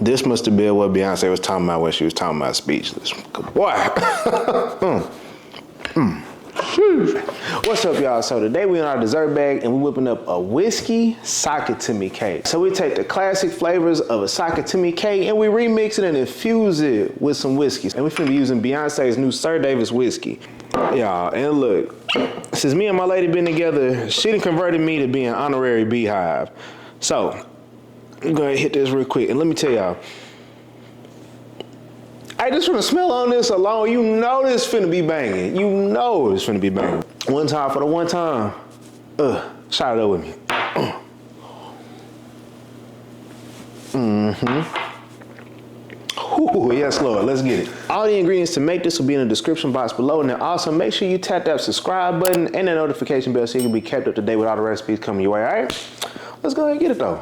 This must have been what Beyonce was talking about when she was talking about Speechless. Boy. What's up, y'all? So today we in our dessert bag and we whipping up a whiskey sock it to me cake. So we take the classic flavors of a sock it to me cake and we remix it and infuse it with some whiskeys. And we finna be using Beyonce's new SirDavis whiskey. Y'all, and look, since me and my lady been together, she done converted me to be an honorary beehive. So, I'm gonna hit this real quick and let me tell y'all. Hey, just from the smell on this alone, you know this finna be banging. You know it's finna be banging. One time for the one time. Shout it up with me. Ooh, yes, Lord, let's get it. All the ingredients to make this will be in the description box below. And then also make sure you tap that subscribe button and the notification bell so you can be kept up to date with all the recipes coming your way, all right? Let's go ahead and get it though.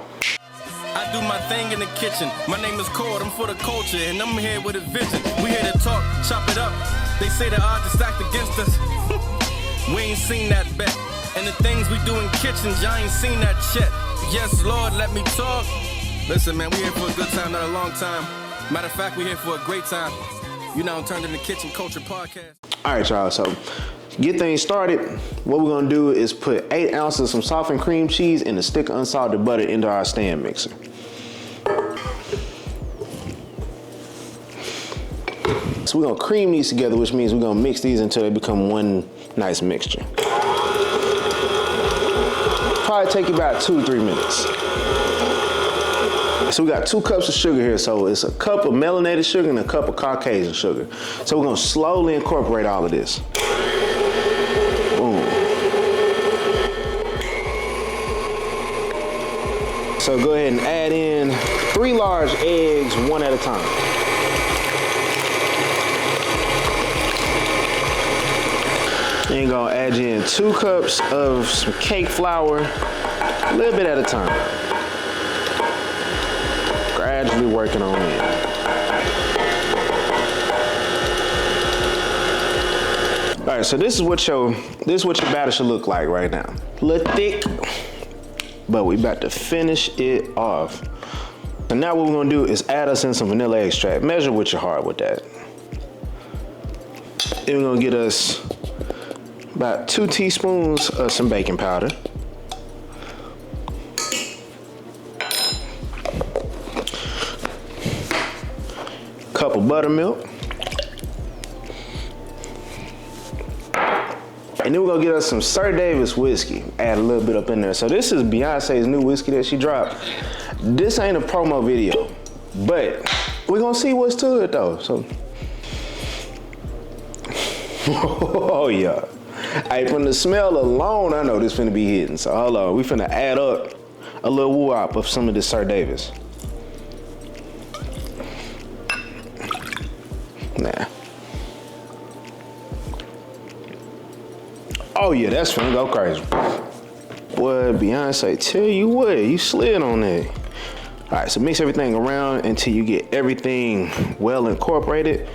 I do my thing in the kitchen. My name is Cord, I'm for the culture, and I'm here with a vision. We here to talk, chop it up. They say the odds are stacked against us. We ain't seen that bet. And the things we do in kitchens, y'all ain't seen that shit. Yes, Lord, let me talk. Listen, man, we here for a good time, not a long time. Matter of fact, we here for a great time. You know, Turned in the Kitchen Culture Podcast. All right, y'all, so get things started. What we're gonna do is put 8 ounces of some softened cream cheese and a stick of unsalted butter into our stand mixer. So we're gonna cream these together, which means we're gonna mix these until they become one nice mixture. Probably take you about 2 to 3 minutes. So we got 2 cups of sugar here. So it's a cup of melanated sugar and a cup of Caucasian sugar. So we're gonna slowly incorporate all of this. Boom. So go ahead and add in 3 large eggs, one at a time. Then you're gonna add in 2 cups of some cake flour, a little bit at a time. Gradually working on it. All right, so this is what your batter should look like right now. A little thick, but we about to finish it off. And now what we're gonna do is add us in some vanilla extract. Measure with your heart with that. Then we're gonna get us about 2 teaspoons of some baking powder. Cup of buttermilk. And then we're gonna get us some SirDavis whiskey. Add a little bit up in there. So this is Beyonce's new whiskey that she dropped. This ain't a promo video, but we're gonna see what's to it though. So, oh yeah. Hey, from the smell alone, I know this finna be hitting. So hold on, we finna add up a little woo-op of some of this SirDavis. Nah. Oh yeah, that's finna go crazy. Boy, Beyonce, tell you what, you slid on that. All right, so mix everything around until you get everything well incorporated.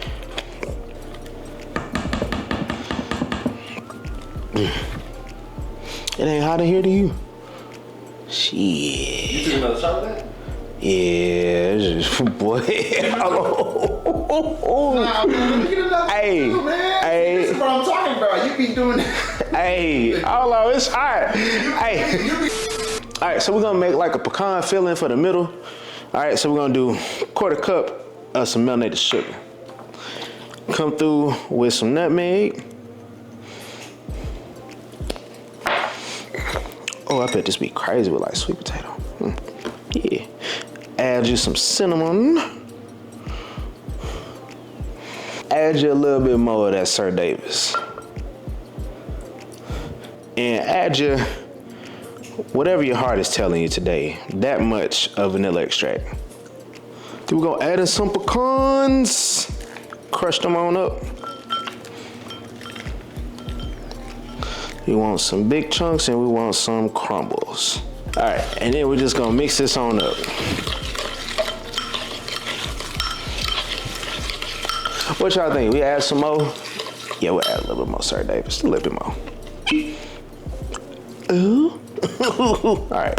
It ain't hot in here to you. Shit. You took another shot of that? Yeah, it's just, boy. Nah, man, let me get another Hey, too, man. hey. This is what I'm talking about. You be doing that. Hey, hold on, it's hot. Hey. All right, so we're gonna make like a pecan filling for the middle. All right, so we're gonna do 1/4 cup of some melanated sugar. Come through with some nutmeg. Oh, I bet this be crazy with like sweet potato. Yeah. Add you some cinnamon. Add you a little bit more of that SirDavis. And add you whatever your heart is telling you today. That much of vanilla extract. Then we're gonna add in some pecans. Crush them on up. We want some big chunks and we want some crumbles. All right, and then we're just gonna mix this on up. What y'all think? We add some more? Yeah, we'll add a little bit more SirDavis, a little bit more. Ooh. All right.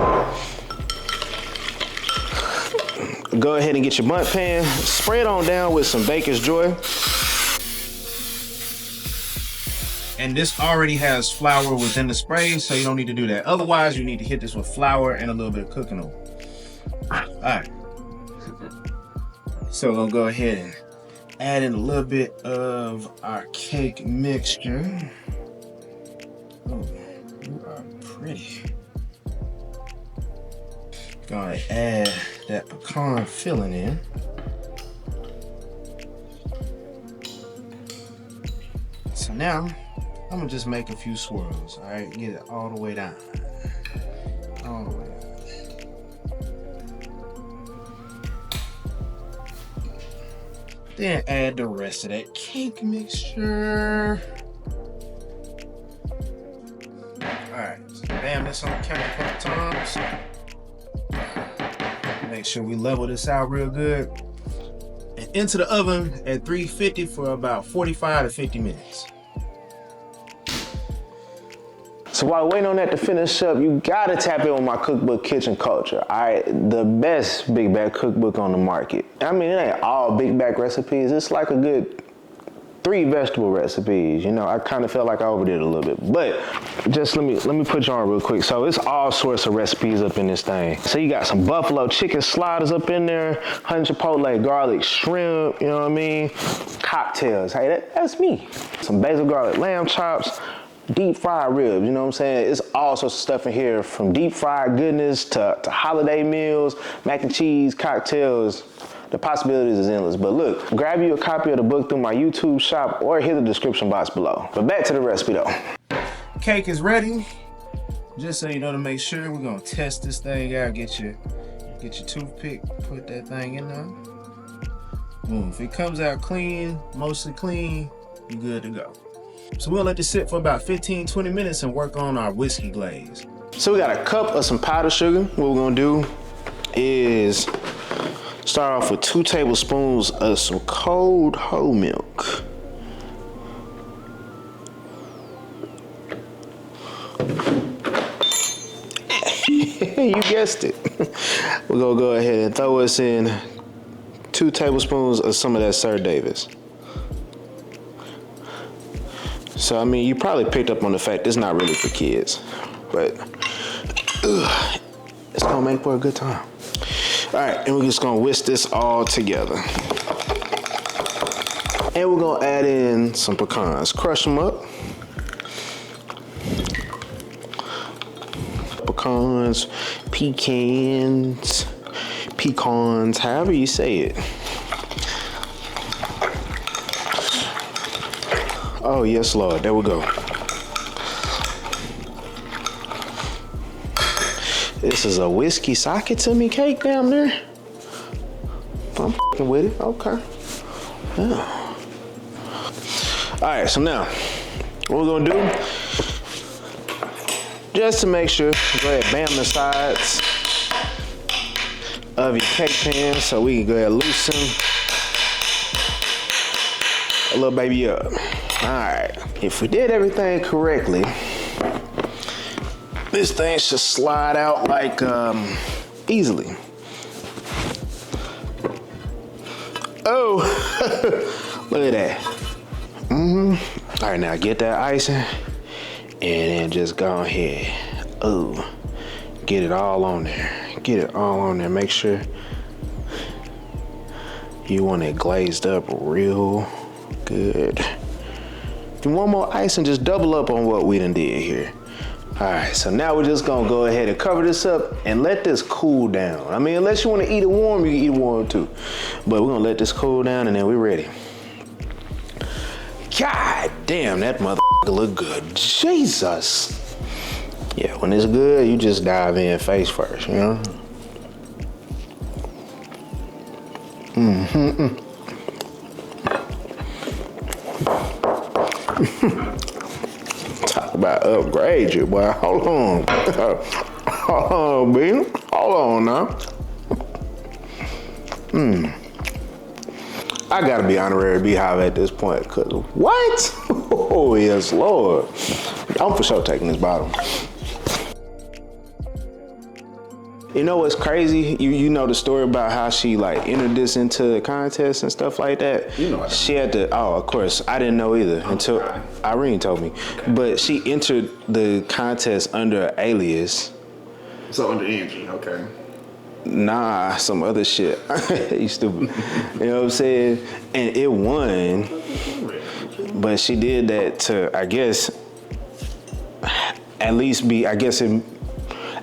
Go ahead and get your bundt pan, spray it on down with some Baker's Joy. And this already has flour within the spray, so you don't need to do that. Otherwise, you need to hit this with flour and a little bit of cooking oil. All right. So we're gonna go ahead and add in a little bit of our cake mixture. Oh, you are pretty. Gonna add that pecan filling in. So now, I'm gonna just make a few swirls, all right? Get it all the way down. All the way down. Then add the rest of that cake mixture. All right, so bam this on the counter a couple times. Make sure we level this out real good. And into the oven at 350 for about 45 to 50 minutes. So while waiting on that to finish up, you gotta tap in with my cookbook, Kitchen Culture. All right, the best big bag cookbook on the market. I mean, it ain't all big bag recipes. It's like a good 3 vegetable recipes. You know, I kind of felt like I overdid it a little bit, but just let me put you on real quick. So it's all sorts of recipes up in this thing. So you got some buffalo chicken sliders up in there, honey chipotle garlic shrimp, you know what I mean? Cocktails, hey, that's me. Some basil garlic lamb chops, deep fried ribs, you know what I'm saying? It's all sorts of stuff in here, from deep fried goodness to holiday meals, mac and cheese, cocktails. The possibilities is endless. But look, grab you a copy of the book through my YouTube shop or hit the description box below. But back to the recipe though. Cake is ready. Just so you know, to make sure, we're gonna test this thing out. Get your toothpick, put that thing in there. Boom. If it comes out clean, mostly clean, you're good to go. So we'll let this sit for about 15-20 minutes and work on our whiskey glaze. So we got a cup of some powdered sugar. What we're gonna do is start off with 2 tablespoons of some cold whole milk. You guessed it. We're gonna go ahead and throw us in 2 tablespoons of some of that SirDavis. So, I mean, you probably picked up on the fact it's not really for kids, but it's gonna make for a good time. All right, and we're just gonna whisk this all together. And we're gonna add in some pecans. Crush them up. Pecans, however you say it. Oh, yes, Lord, there we go. This is a whiskey socket to me cake down there. I'm f***ing with it, okay. Yeah. All right, so now, what we're gonna do, just to make sure, go ahead, bam the sides of your cake pan so we can go ahead and loosen a little baby up. All right, if we did everything correctly, this thing should slide out like easily. Oh, look at that. All right, now get that icing and then just go ahead. Oh, get it all on there. Get it all on there. Make sure you want it glazed up real good. If you want more icing, just double up on what we done did here. All right, so now we're just gonna go ahead and cover this up and let this cool down. I mean, unless you wanna eat it warm, you can eat it warm too. But we're gonna let this cool down and then we're ready. God damn, that motherfucker look good. Jesus. Yeah, when it's good, you just dive in face first, you know? Talk about upgrade you, boy. Hold on. Hold on, B. Hold on now. I gotta be honorary beehive at this point, cause what? Oh yes, Lord. I'm for sure taking this bottle. You know what's crazy? You know the story about how she like entered this into the contest and stuff like that? You know I She had to, oh, of course, I didn't know either until Irene told me. Okay. But she entered the contest under an alias. So under Angie, okay. Nah, some other shit. You stupid. You know what I'm saying? And it won. But she did that to, I guess, at least be, I guess,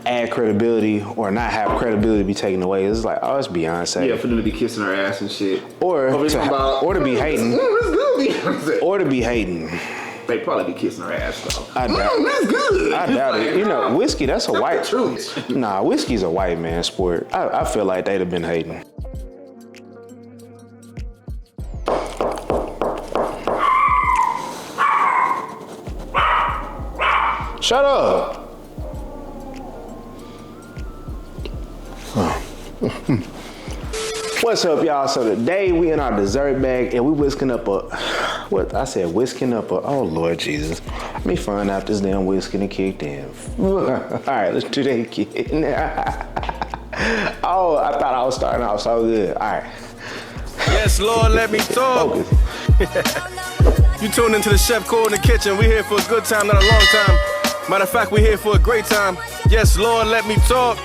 add credibility or not have credibility be taken away. It's like, oh, it's Beyonce. Yeah, for them to be kissing her ass and shit. Or to be hating. That's good, Beyonce. Or to be hating. They probably be kissing her ass though. I doubt that's good. I doubt it. You know, whiskey, that's a white. Truth. Nah, whiskey's a white man sport. I feel like they'd have been hating. Shut up. What's up, y'all? So today we in our dessert bag and we whisking up oh Lord Jesus. Let me find out this damn whiskey done kicked in. All right, let's do that again. Oh, I thought I was starting off so good. All right. Yes, Lord, let me talk. You tuned into the Chef Core in the kitchen. We here for a good time, not a long time. Matter of fact, we here for a great time. Yes, Lord, let me talk.